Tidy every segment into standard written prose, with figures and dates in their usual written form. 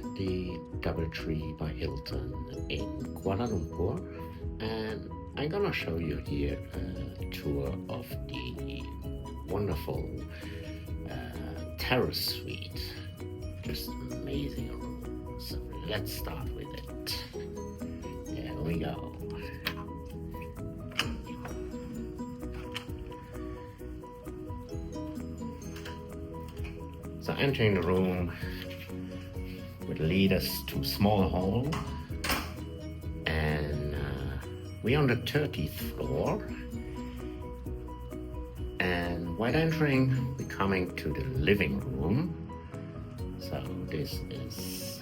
at the DoubleTree by Hilton in Kuala Lumpur, and I'm gonna show you here a tour of the wonderful Terrace Suite. Just amazing room. So let's start with it. There we go. So entering the room would lead us to a small hall, and we're on the 30th floor. And while entering, we're coming to the living room. So this is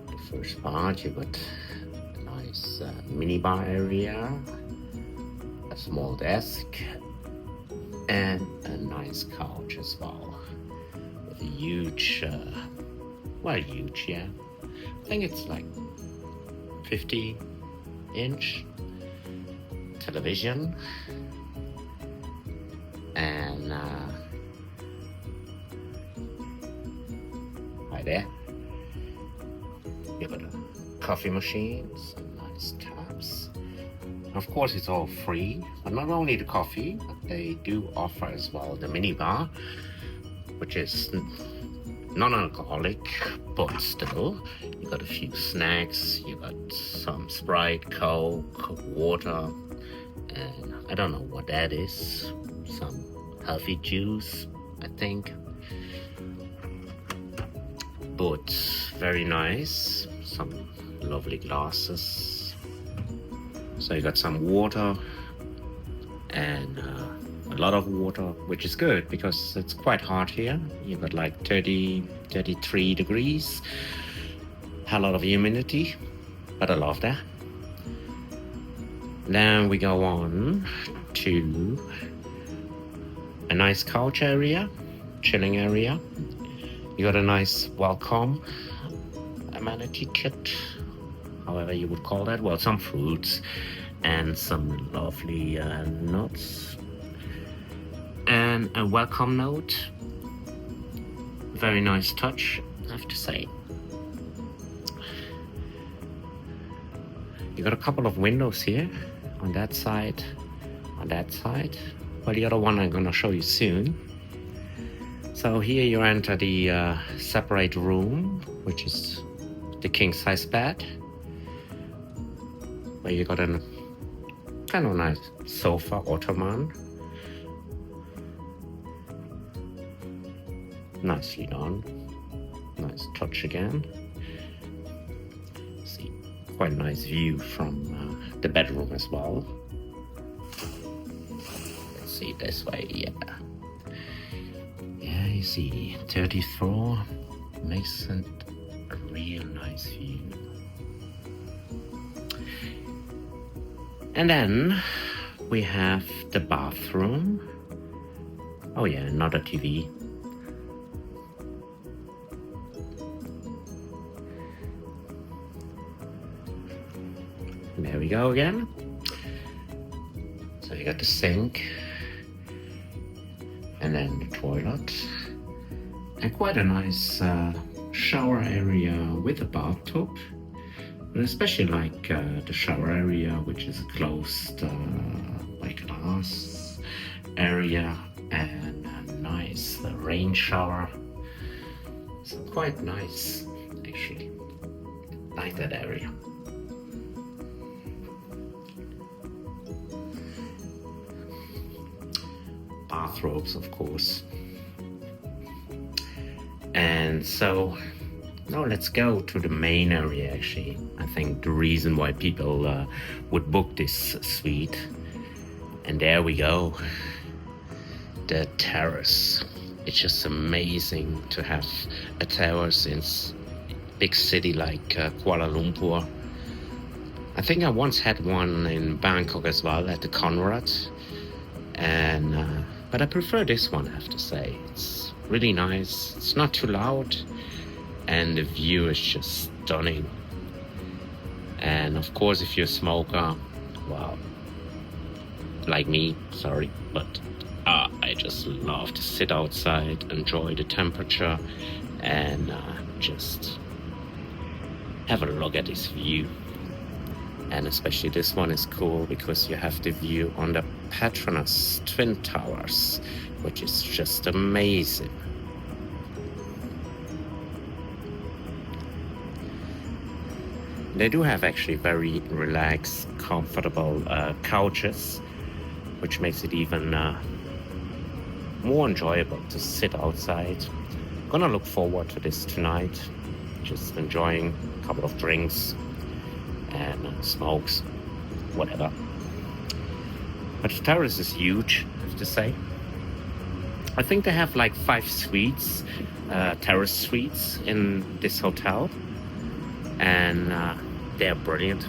the first part. You got a nice mini bar area, a small desk, and a nice couch as well. With a huge, huge, yeah. I think it's like 50-inch television, and right there you got a coffee machines and nice taps. Of course, it's all free, but not only the coffee, but they do offer as well the mini bar, which is non-alcoholic, but still you got a few snacks. You got some Sprite, Coke, water, and I don't know what that is. Some healthy juice, I think, but very nice. Some lovely glasses. So you got some water, and a lot of water, which is good because it's quite hot here. You got like 33 degrees, a lot of humidity, but I love that. Then we go on to a nice couch area, chilling area. You got a nice welcome amenity kit, however you would call that. Well, some fruits and some lovely nuts, and a welcome note. Very nice touch, I have to say. You got a couple of windows here on that side, on that side. Well, the other one I'm gonna show you soon. So here you enter the separate room, which is the king size bed, where you got a kind of nice sofa ottoman, nicely done, nice touch again. See, quite a nice view from the bedroom as well. Let's see this way, yeah. Yeah, you see, 30th floor makes it a real nice view. And then we have the bathroom. Oh yeah, another TV. There we go again. So you got the sink, and then the toilet, and quite a nice shower area with a bathtub. But especially like the shower area, which is a closed by glass area, and a nice rain shower. So quite nice, actually. Like that area. Bathrobes, of course. And so now let's go to the main area. Actually, I think the reason why people would book this suite. And there we go, the terrace. It's just amazing to have a terrace in a big city like Kuala Lumpur. I think I once had one in Bangkok as well, at the Conrad, and but I prefer this one, I have to say. It's really nice. It's not too loud, and the view is just stunning. And of course, if you're a smoker, well, like me, sorry, but I just love to sit outside, enjoy the temperature, and just have a look at this view. And especially this one is cool because you have the view on the Petronas Twin Towers, which is just amazing. They do have actually very relaxed, comfortable couches, which makes it even more enjoyable to sit outside. Gonna look forward to this tonight, just enjoying a couple of drinks and smokes, whatever. But the terrace is huge, I have to say. I think they have like 5 suites, terrace suites in this hotel, and they're brilliant.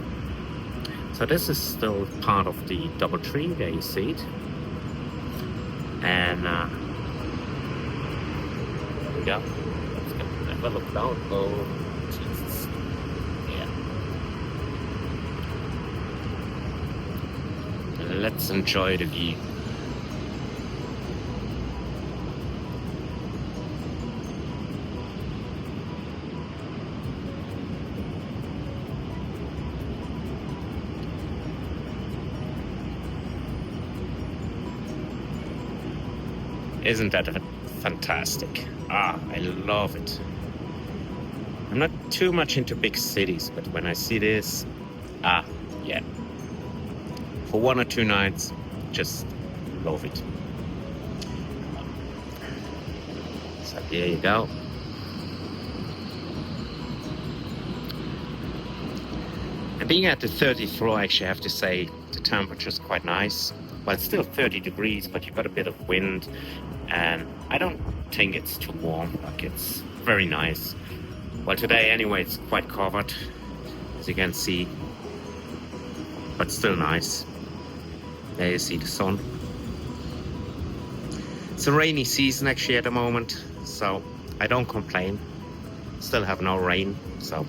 So this is still part of the DoubleTree, there you see it. And there we go. Let's have a look down. Oh, Jesus. Yeah. Let's enjoy the view. Isn't that fantastic? I love it. I'm not too much into big cities, but when I see this, yeah. For 1 or 2 nights, just love it. So there you go. And being at the 30th floor, actually, I have to say the temperature is quite nice. Well, it's still 30 degrees, but you've got a bit of wind, and I don't think it's too warm. Like, it's very nice. Well, today anyway, it's quite covered, as you can see, but still nice. There you see the sun. It's a rainy season actually at the moment, so I don't complain. Still have no rain, so.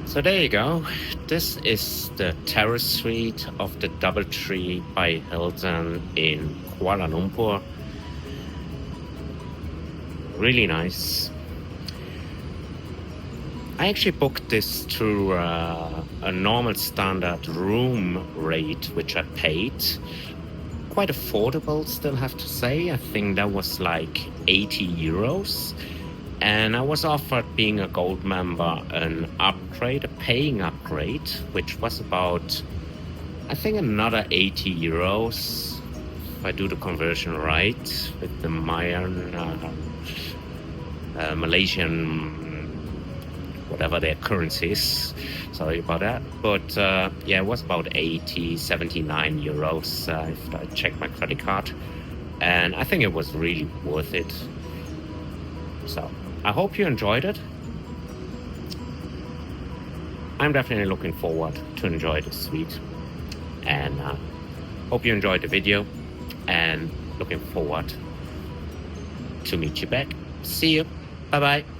So there you go. This is the Terrace Suite of the DoubleTree by Hilton in Kuala Lumpur. Really nice. I actually booked this through a normal standard room rate, which I paid. Quite affordable, still have to say. I think that was like 80 euros. And I was offered, being a gold member, an upgrade, a paying upgrade, which was about, I think, another 80 euros, if I do the conversion right, with the Malaysian, whatever their currency is. Sorry about that. But yeah, it was about 80, 79 euros if I check my credit card. And I think it was really worth it. So I hope you enjoyed it. I'm definitely looking forward to enjoy the suite, and hope you enjoyed the video, and looking forward to meet you back. See you. Bye bye.